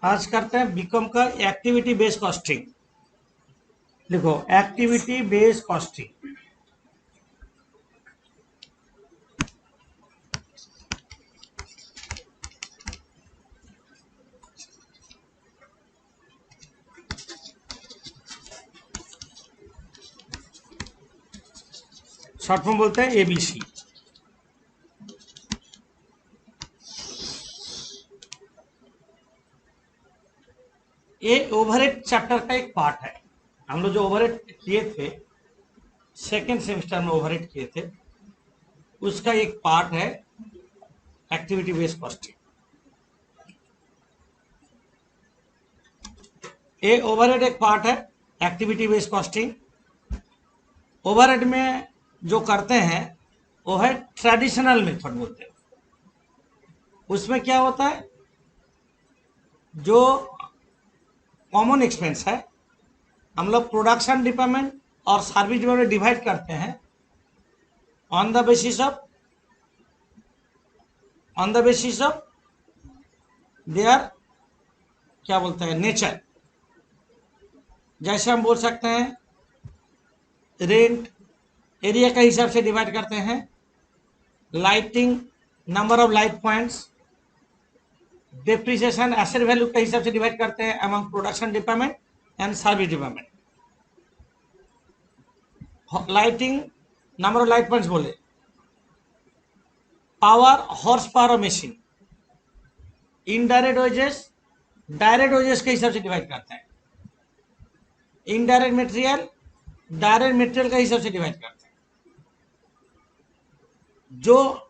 आज करते हैं बीकॉम का एक्टिविटी बेस्ड कॉस्टिंग। लिखो activity based costing. Short form बोलते हैं एबीसी। ये ओवरहेड चैप्टर का एक पार्ट है। हम लोग जो ओवरहेड किए थे सेकेंड सेमेस्टर में ओवरहेड किए थे उसका एक पार्ट है एक्टिविटी बेस्ड कॉस्टिंग। ये ओवरहेड एक पार्ट है एक्टिविटी बेस्ड कॉस्टिंग। ओवरहेड में जो करते हैं वो है ट्रेडिशनल मेथड बोलते हैं। उसमें क्या होता है, जो कॉमन एक्सपेंस है हम लोग प्रोडक्शन डिपार्टमेंट और सर्विस डिपार्टमेंट डिवाइड करते हैं on the basis of their क्या बोलते हैं नेचर। जैसे हम बोल सकते हैं रेंट एरिया के हिसाब से डिवाइड करते हैं, lighting number of light points, depreciation asset value के हिसाब से डिवाइड करते हैं among production department and service department. Lighting number of light points बोले, power horse power machine, indirect wages direct wages के हिसाब से डिवाइड करते हैं, इनडायरेक्ट मटेरियल डायरेक्ट मटेरियल के हिसाब से डिवाइड करते हैं। जो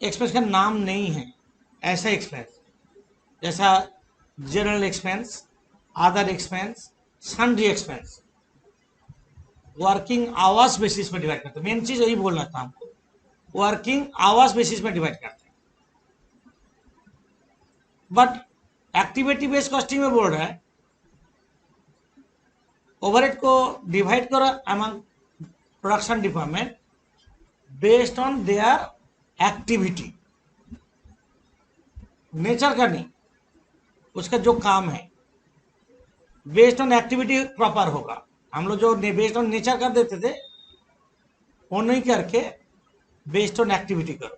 एक्सपेंस का नाम नहीं है ऐसा एक्सपेंस, जैसा general expense, other expense, sundry expense, working hours basis में डिवाइड करते हैं। मेन चीज यही बोलना था हमको, वर्किंग आवर्स बेसिस में डिवाइड करते हैं। बट एक्टिविटी बेस्ड कॉस्टिंग में बोल रहा है ओवरहेड को डिवाइड करो among production department based on their activity. Nature का नहीं, उसका जो काम है बेस्ड ऑन एक्टिविटी प्रॉपर होगा। हम लोग जो बेस्ड ऑन नेचर कर देते थे वो नहीं करके बेस्ड ऑन एक्टिविटी करो।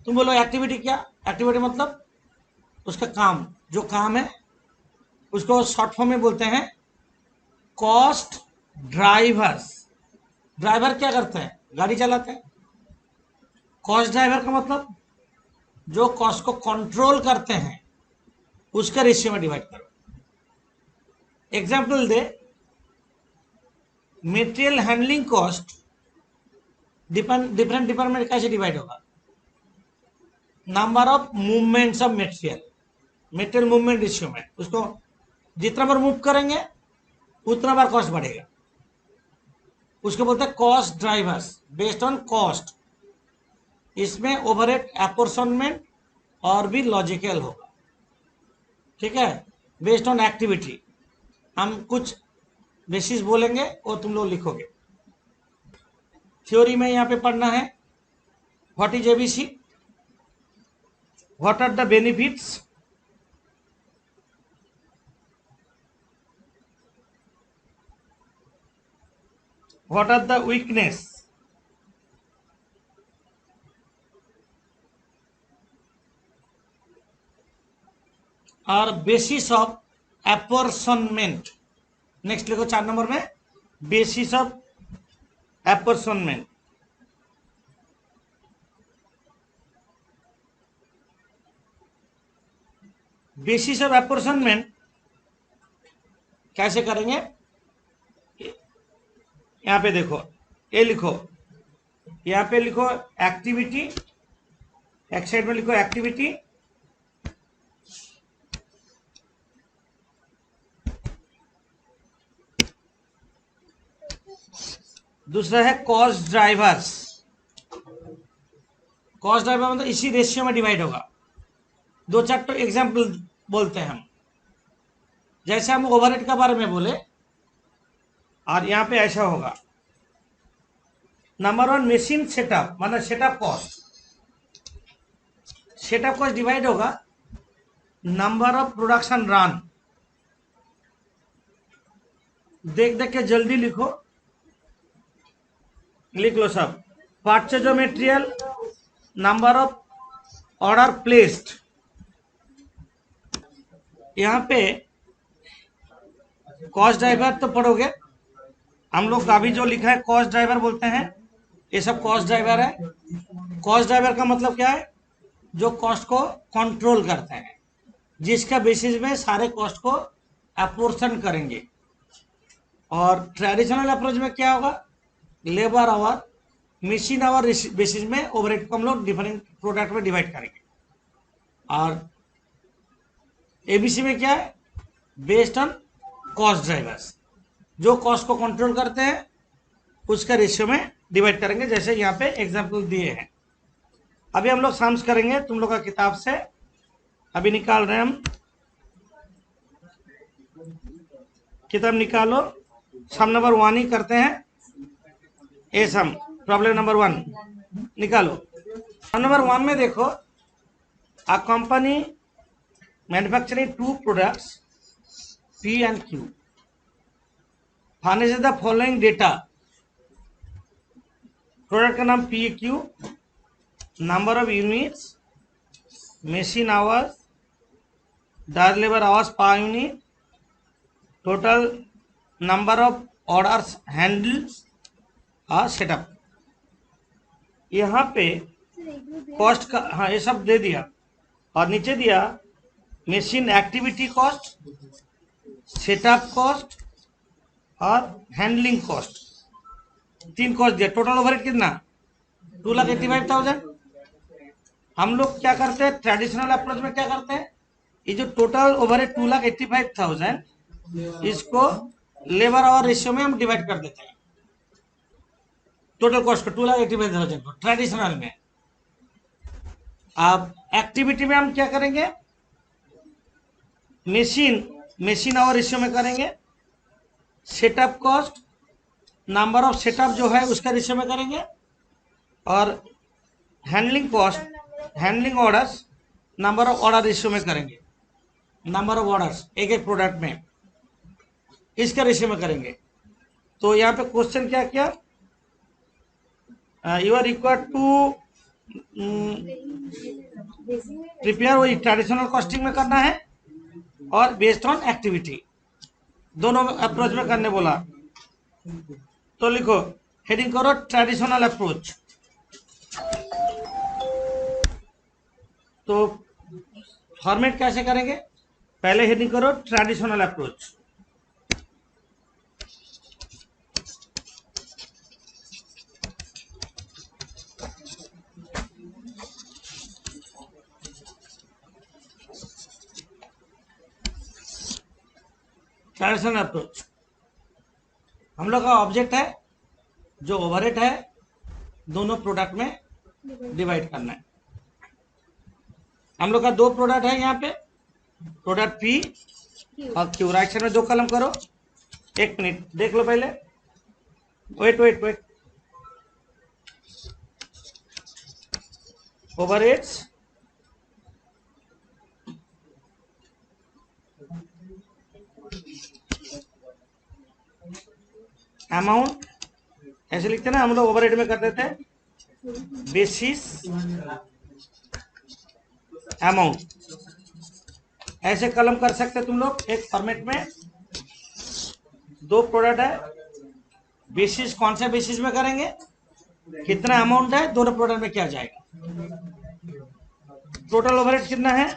तुम बोलो एक्टिविटी क्या? एक्टिविटी मतलब उसका काम, जो काम है उसको शॉर्ट फॉर्म में बोलते हैं कॉस्ट ड्राइवर्स। ड्राइवर क्या करते हैं? गाड़ी चलाते हैं। कॉस्ट ड्राइवर का मतलब जो कॉस्ट को कंट्रोल करते हैं उसका रेशियो में डिवाइड करो। एग्जाम्पल दे, material handling cost different department कैसे डिवाइड होगा? Number of movements of material movement ratio में, उसको जितना बार मूव करेंगे उतना बार कॉस्ट बढ़ेगा। उसको बोलते हैं cost drivers based on cost. इसमें ओवरहेड एपोर्शनमेंट और भी लॉजिकल होगा, ठीक है, बेस्ड ऑन एक्टिविटी। हम कुछ बेसिस बोलेंगे और तुम लोग लिखोगे। थ्योरी में यहां पे पढ़ना है what is ABC, what are the benefits, what are the weakness, और बेसिस ऑफ एपोर्शनमेंट। नेक्स्ट लिखो 4 नंबर में basis of apportionment. Basis of apportionment कैसे करेंगे? यहां पे देखो, ये लिखो, यहां पे लिखो एक्टिविटी, एक साइड में लिखो एक्टिविटी, दूसरा है कॉस्ट ड्राइवर्स। कॉस्ट ड्राइवर मतलब इसी रेशियो में डिवाइड होगा। 2-4 तो एग्जाम्पल बोलते हैं हम, जैसे हम ओवरहेड के बारे में बोले और यहां पे ऐसा होगा नंबर 1 मशीन सेटअप मतलब सेटअप कॉस्ट डिवाइड होगा नंबर ऑफ प्रोडक्शन रन, देख देख के जल्दी लिखो, लिख लो सब। Purchase of material, number of order placed. यहाँ पे कॉस्ट ड्राइवर तो पढ़ोगे, हम लोग अभी जो लिखा है कॉस्ट ड्राइवर बोलते हैं, ये सब कॉस्ट ड्राइवर है। कॉस्ट ड्राइवर का मतलब क्या है? जो कॉस्ट को कंट्रोल करते हैं, जिसका बेसिस में सारे कॉस्ट को अपोर्शन करेंगे। और ट्रेडिशनल अप्रोच में क्या होगा? Labour our, machine hour basis में ओवरहेड को हम लोग डिफरेंट प्रोडक्ट में डिवाइड करेंगे। और एबीसी में क्या है? बेस्ड ऑन कॉस्ट ड्राइवर्स, जो कॉस्ट को कंट्रोल करते हैं उसका रेशियो में डिवाइड करेंगे, जैसे यहाँ पे एग्जांपल दिए हैं। अभी हम लोग सम्स करेंगे तुम लोग का किताब से, अभी निकाल रहे हैं हम, किताब निकालो। सम नंबर 1 ही करते हैं, ए सम, प्रॉब्लम नंबर 1 निकालो। सम नंबर 1 में देखो, a company manufacturing 2 products P and Q, furnishes the following data। Product का नाम P Q, number of units, machine hours, direct labour hours per unit, total number of orders handle और setup. यहाँ पे cost का, हाँ ये सब दे दिया, और नीचे दिया machine activity cost, setup cost और हैंडलिंग कॉस्ट, 3 कॉस्ट दिया। टोटल ओवरहेड कितना? 2,85,000। हम लोग क्या करते हैं ट्रेडिशनल अप्रोच में, क्या करते हैं, ये जो टोटल ओवरहेड 2,85,000, इसको लेबर आवर रेशियो में हम डिवाइड कर देते हैं। टोटल कॉस्ट को 2,85,000 को ट्रेडिशनल में। अब एक्टिविटी में हम क्या करेंगे? मशीन आवर रेशियो में करेंगे। Setup cost, number of setup जो है उसका रेशियो में करेंगे। और handling cost, handling orders, number of order ratio में करेंगे। नंबर ऑफ ऑर्डर्स एक एक प्रोडक्ट में, इसका रेशियो में करेंगे। तो यहाँ पे क्वेश्चन क्या किया? You are required to prepare, वही ट्रेडिशनल कॉस्टिंग में करना है और बेस्ड ऑन एक्टिविटी, दोनों अप्रोच में करने बोला। तो लिखो, हेडिंग करो ट्रेडिशनल अप्रोच। तो फॉर्मेट कैसे करेंगे? पहले हेडिंग करो ट्रेडिशनल अप्रोच। ट्रेडिशनल अप्रोच, हम लोग का ऑब्जेक्ट है जो ओवरहेड है दोनों प्रोडक्ट में डिवाइड करना है। हम लोग का 2 प्रोडक्ट है यहाँ पे, प्रोडक्ट P और Q। राइट साइड में 2 कॉलम करो। 1 मिनट देख लो पहले, वेट। ओवरहेड्स, अमाउंट, ऐसे लिखते ना हम लोग, ओवरहेड में कर देते हैं बेसिस अमाउंट, ऐसे कलम कर सकते तुम लोग। एक फॉर्मेट में 2 प्रोडक्ट है, बेसिस कौन से बेसिस में करेंगे, कितना अमाउंट है, दोनों प्रोडक्ट में क्या जाएगा, टोटल ओवरहेड कितना है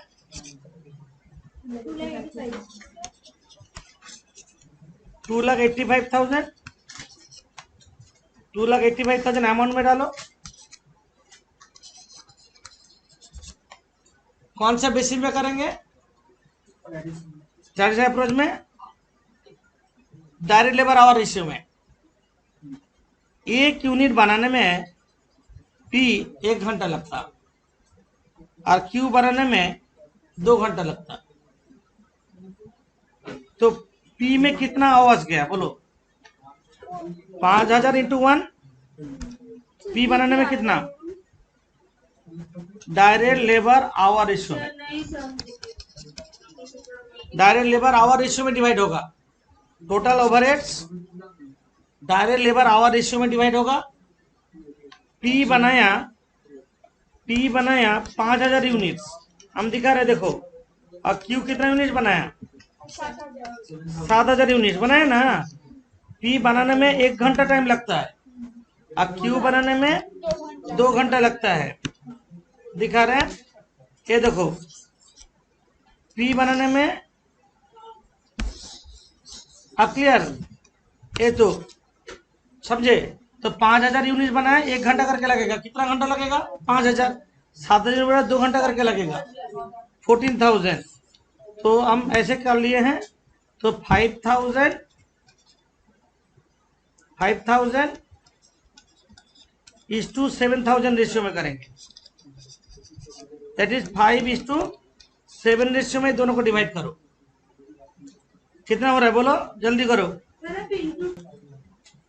2,85,000। 2,85,000 अमाउंट में डालो। कौन सा बेसिस में करेंगे? ट्रेडिशनल अप्रोच में डायरेक्ट लेबर आवर रेशियो में। 1 यूनिट बनाने में P 1 घंटा लगता और Q बनाने में 2 घंटा लगता। तो P में कितना आवर्स गया बोलो? 5,000 इंटू 1। P बनाने में कितना? डायरेक्ट लेबर आवर रेशियो में डायरेक्ट लेबर आवर रेशियो में डिवाइड होगा। Total overheads direct labour our ratio में डिवाइड होगा। पी बनाया 5000 यूनिट्स, हम दिखा रहे देखो। और क्यू कितना यूनिट बनाया? 7000 यूनिट बनाया ना। पी बनाने में 1 घंटा टाइम लगता है और क्यू बनाने में 2 घंटा लगता है। दिखा रहे हैं, ये देखो पी बनाने में, अब क्लियर? ये तो समझे? तो 5000 यूनिट बनाए 1 घंटा करके लगेगा। कितना घंटा लगेगा? 5000। 7000 बना 2 घंटा करके लगेगा 14000। तो हम ऐसे कर लिए हैं। तो 5000 इज टू 7000 रेशियो में करेंगे। दैट इज 5:7 रेशियो में दोनों को डिवाइड करो। कितना हो रहा है बोलो, जल्दी करो।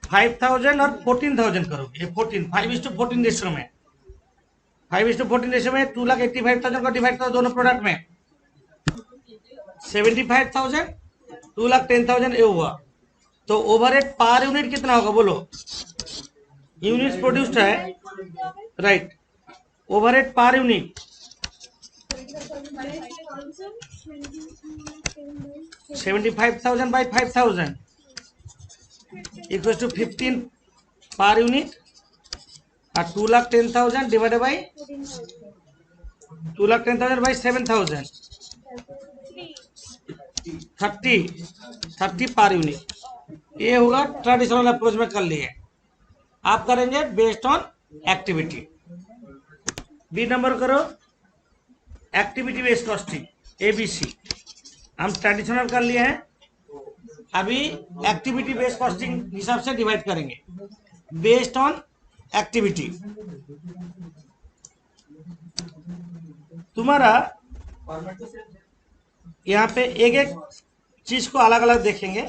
5000 और 14000 करोगे। 14 5:14 रेशियो में, 5:14 रेशियो में 2,85,000 को डिवाइड करो दोनों प्रोडक्ट में। 75,000 2,10,000 ये हुआ। तो ओवरहेड पर यूनिट कितना होगा बोलो? यूनिट्स प्रोड्यूस्ड है, right. Overhead per unit 75,000 by 5,000 equals to 15 per unit और 2,10,000 divided by 2,10,000 by 7,000 30 per unit. ये होगा ट्रेडिशनल अप्रोच में कर लिए। आप करेंगे based on activity. B number करो, एक्टिविटी बेस्ड कॉस्टिंग ABC। हम ट्रेडिशनल कर लिए हैं, अभी एक्टिविटी बेस्ड कॉस्टिंग हिसाब से डिवाइड करेंगे बेस्ड ऑन एक्टिविटी। तुम्हारा यहाँ पे एक एक चीज को अलग अलग देखेंगे।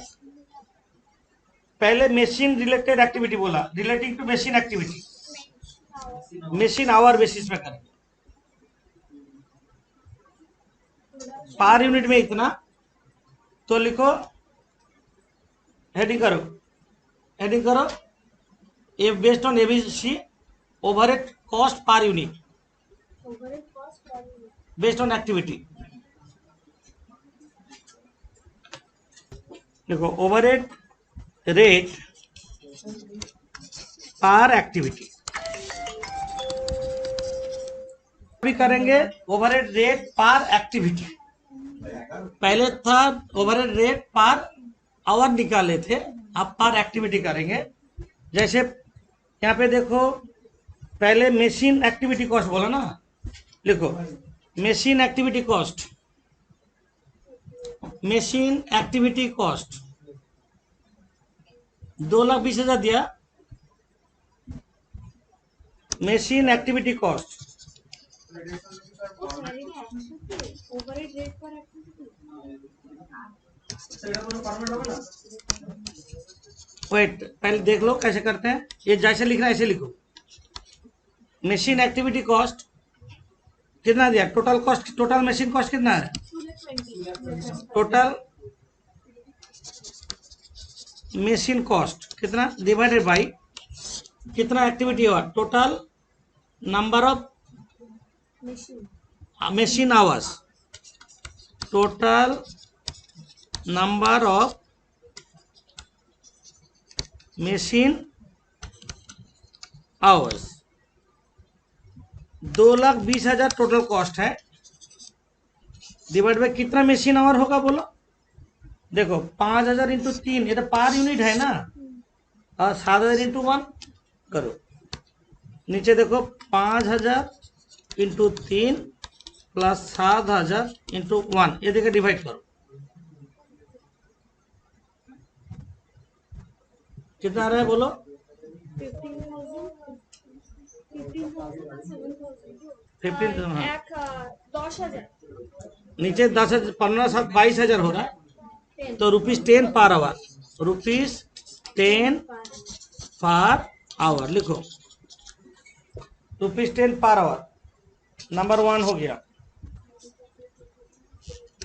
पहले मशीन रिलेटेड एक्टिविटी बोला, relating to machine activity, machine hour basis में करेंगे। पर यूनिट में इतना, तो लिखो, हेडिंग करो a based on ABC overhead cost पर यूनिट बेस्ड ऑन एक्टिविटी। देखो ओवरहेड रेट पर एक्टिविटी भी करेंगे। ओवरहेड रेट पर एक्टिविटी पहले था, ओवरहेड रेट पर आवर निकाले थे, अब पर एक्टिविटी करेंगे। जैसे यहाँ पे देखो, पहले मशीन एक्टिविटी कॉस्ट बोला ना, लिखो machine activity cost, machine activity cost 2,20,000 दिया। मशीन एक्टिविटी कॉस्ट वेट, पहले देख लो कैसे करते हैं। ये जैसे लिख रहा है ऐसे लिखो। मशीन एक्टिविटी कॉस्ट कितना दिया? Total cost, total machine cost कितना है? टोटल मशीन कॉस्ट कितना डिवाइडेड बाई कितना एक्टिविटी हुआ? Total number of machine hours, total number of machine hours। 2,20,000 total cost है, डिवाइड बाय कितना मशीन आवर होगा बोलो? देखो 5,000 इंटू 3, ये तो पर यूनिट है ना, और 7,000 इंटू 1 करो। नीचे देखो 5,000 इंटू 3 प्लस 7,000 इंटू 1, ये देखो डिवाइड करो कितना आ रहा है बोलो? 15,000 नीचे 10,000 15,000 22,000 हो रहा है। तो ₹10 पर आवर, ₹10 पर आवर लिखो, ₹10 पर आवर। नंबर 1 हो गया।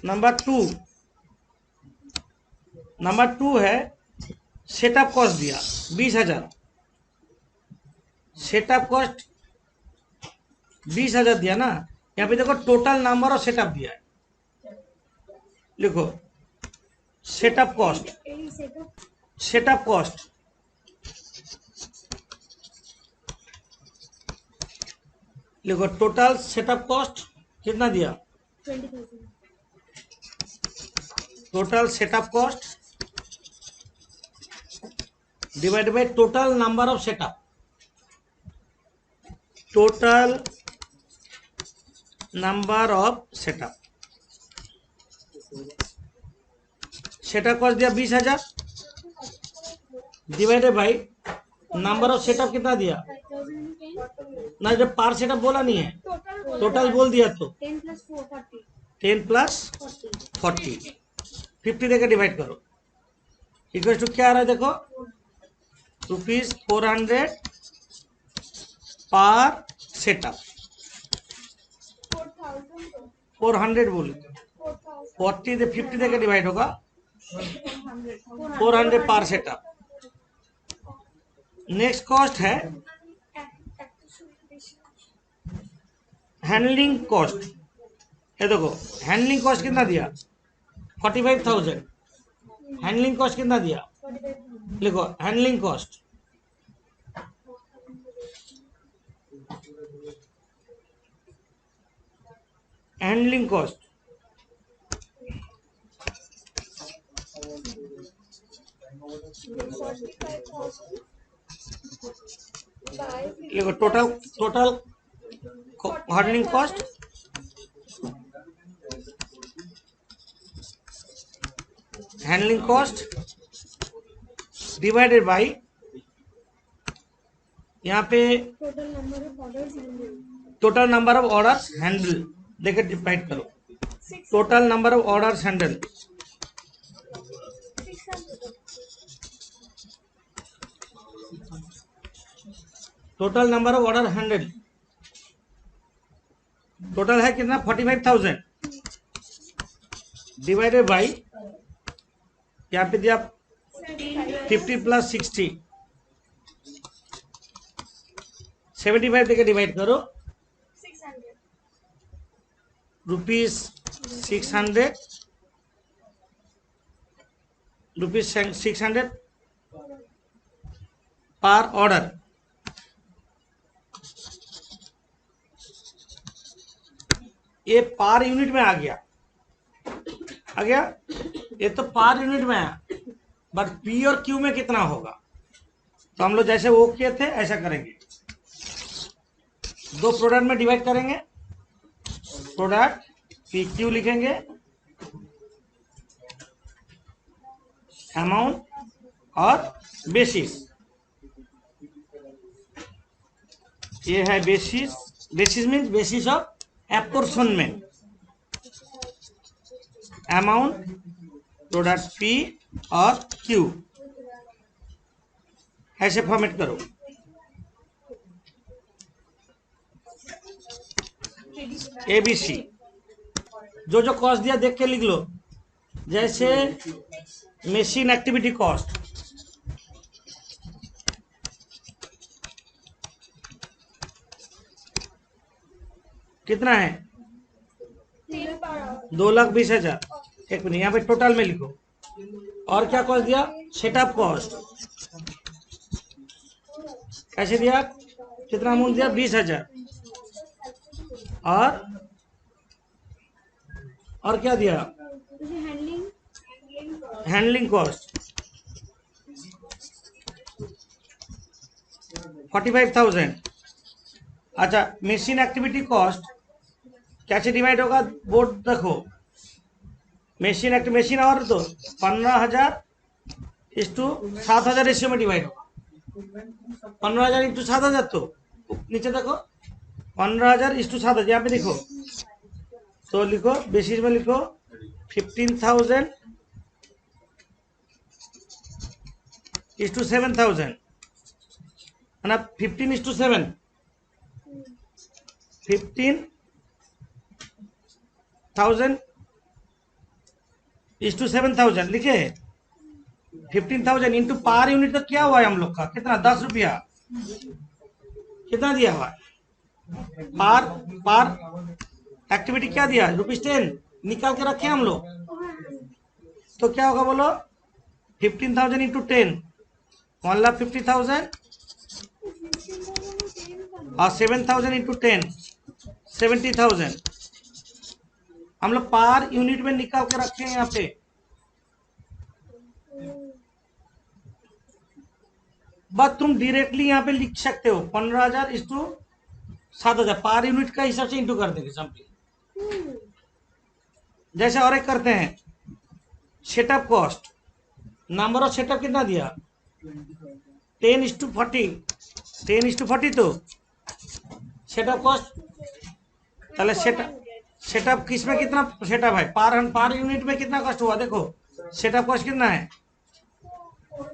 नंबर 2, नंबर 2 है सेटअप कॉस्ट दिया 20,000, सेटअप कॉस्ट 20,000 दिया ना। यहाँ पे देखो टोटल नंबर ऑफ सेटअप दिया है, लिखो सेटअप कॉस्ट, सेटअप कॉस्ट लिखो, टोटल सेटअप कॉस्ट कितना दिया, 20,000। Total setup cost divide by total number of setup, total number of setup, setup cost दिया 20,000 divided by number of setup कितना दिया 5,010 ना, जब पार सेटअप बोला नहीं है, टोटल बोल दिया तो 10 plus 4 40 10 प्लस 40 50 देकर डिवाइड करो, इक्वल टू क्या आ रहा है देखो, ₹400 पर सेटअप, 400 बोले तो 40 दे 50 देकर डिवाइड होगा 400 पर सेटअप। नेक्स्ट कॉस्ट है हैंडलिंग कॉस्ट, ये देखो हैंडलिंग कॉस्ट कितना दिया 45,000, हैंडलिंग कॉस्ट कितना दिया, लिखो हैंडलिंग कॉस्ट, हैंडलिंग कॉस्ट लिखो total, total handling cost handling cost divided by, यहाँ पे total number total number of orders handled of orders handle देकर डिवाइड करो, total number of orders handle 600 total number of order handle total है कितना 45,000 divided by, यहाँ पे दिया 50 plus 60 75 देकर डिवाइड करो, 600 ₹600 ₹600 पर ऑर्डर, ये पर यूनिट में आ गया, आ गया, ये तो पर यूनिट में आया, बट पी और क्यू में कितना होगा, तो हम लोग जैसे वो किए थे ऐसा करेंगे, दो प्रोडक्ट में डिवाइड करेंगे, प्रोडक्ट पी क्यू लिखेंगे, अमाउंट और बेसिस, ये है basis, basis means basis of apportionment, amount product P और क्यू, ऐसे फॉर्मेट करो, ABC, जो जो कॉस्ट दिया देख के लिख लो, जैसे मशीन एक्टिविटी कॉस्ट कितना है 2,20,000, एक मिनट यहाँ पे टोटल में लिखो, और क्या कॉस्ट दिया सेटअप कॉस्ट, कैसे दिया, कितना अमाउंट दिया 20,000, और क्या दिया हैंडलिंग कॉस्ट 45,000। अच्छा मशीन एक्टिविटी कॉस्ट कैसे डिवाइड होगा, बोर्ड देखो, मशीन और तो 15,000 इस टू 7,000 रेशियो में डिवाइड होगा, 15,000 इंटू 7,000, तो नीचे देखो 15,000 इस टू 7,000, यहाँ पे देखो, तो लिखो बेसिस में लिखो 15,000 इस टू 7,000, है ना, 15 इस टू 7, 15,000 इस टू 7,000 लिखे, 15,000 इंटू पर यूनिट तो क्या हुआ है हम लोग का, कितना, 10 रुपया, कितना दिया हुआ है पर एक्टिविटी क्या दिया, ₹10 निकाल के रखे हम लोग। तो क्या होगा बोलो, 15,000 इंटू 10 1,50,000 और 7,000 इंटू 10 70,000 हम लोग पर यूनिट में निकाल के रखे हैं यहाँ पे। बस तुम डायरेक्टली यहाँ पे लिख सकते हो 15,000 इस टू 7,000 पर यूनिट का हिसाब से इंटू कर देंगे सिंपली। जैसे और एक करते हैं, setup cost, number of setup कितना दिया, 10:40 10:40 तो सेटअप कॉस्ट, ताहले सेटअप किस में कितना सेटअप है, पर यूनिट में कितना कॉस्ट हुआ, देखो सेटअप कॉस्ट कितना है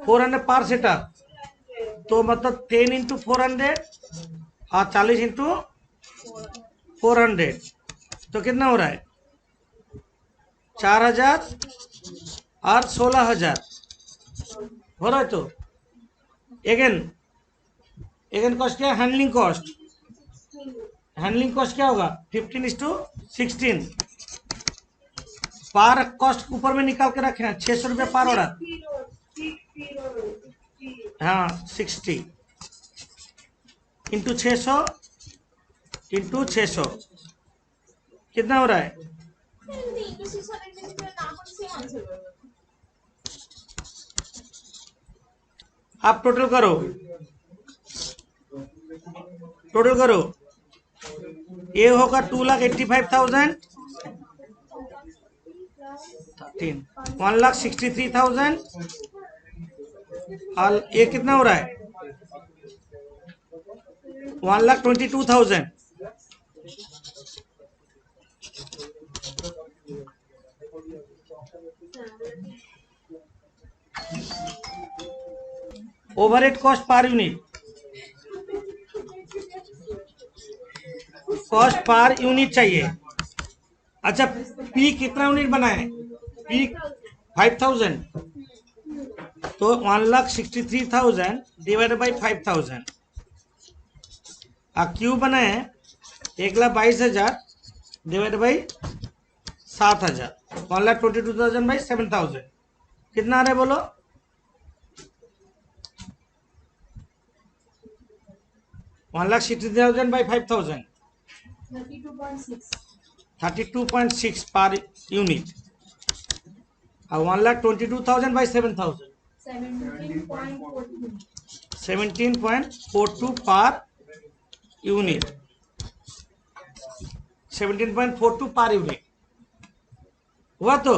400 पर सेटअप, तो मतलब 10 इंटू 400 और 40 इंटू 400 तो कितना हो रहा है 4,000 और 16,000 हो रहा है। तो एगेन कॉस्ट क्या है, हैंडलिंग कॉस्ट क्या होगा 15:16 पर कॉस्ट ऊपर में निकाल के रखे हैं 600 रुपया पर ऑर्डर, हाँ 60 इंटू 600 कितना हो रहा है, आप टोटल करो, ये होगा 2,85,000 1,63,000 और ये कितना हो रहा है 1,22,000। ओवरहेड कॉस्ट पर यूनिट, कॉस्ट पर यूनिट चाहिए। अच्छा पी कितना यूनिट बनाए, पी 5,000 तो 1,63,000 डिवाइडेड बाई 5,000 और क्यू बनाए 1,22,000 डिवाइडेड बाई 7,000 1,22,000 बाई 7,000 कितना आ रहा है बोलो, 1,63,000 बाई 5,000 32.6 पर यूनिट और 1,22,000 by 7,000 17.42 per unit 17.42 per unit हुआ। तो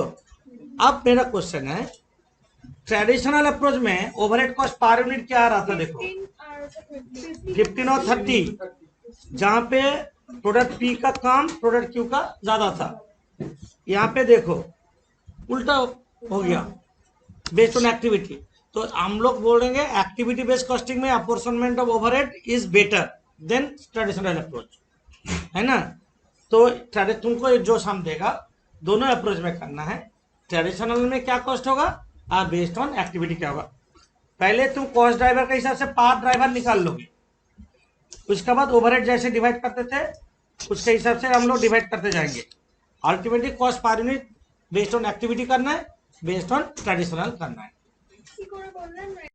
अब मेरा क्वेश्चन है, ट्रेडिशनल अप्रोच में ओवरहेड कॉस्ट पर यूनिट क्या आ रहा था, देखो 15 और 30, जहां पे प्रोडक्ट पी का काम प्रोडक्ट क्यू का ज्यादा था, यहाँ पे देखो उल्टा हो गया बेस्ड ऑन एक्टिविटी। तो हम लोग बोलेंगे एक्टिविटी बेस्ड कॉस्टिंग में apportionment of overhead is better than traditional approach, है ना। तो तुमको जो सम देगा दोनों अप्रोच में करना है, ट्रेडिशनल में क्या कॉस्ट होगा और बेस्ड ऑन एक्टिविटी क्या होगा। पहले तुम कॉस्ट ड्राइवर के हिसाब से पार ड्राइवर निकाल लोगे, उसके बाद ओवरहेड जैसे डिवाइड करते थे उसके हिसाब से हम लोग डिवाइड करते जाएंगे। अल्टीमेटली कॉस्ट पर यूनिट बेस्ड ऑन एक्टिविटी करना है, बेस्ड ऑन ट्रेडिशनल करना है।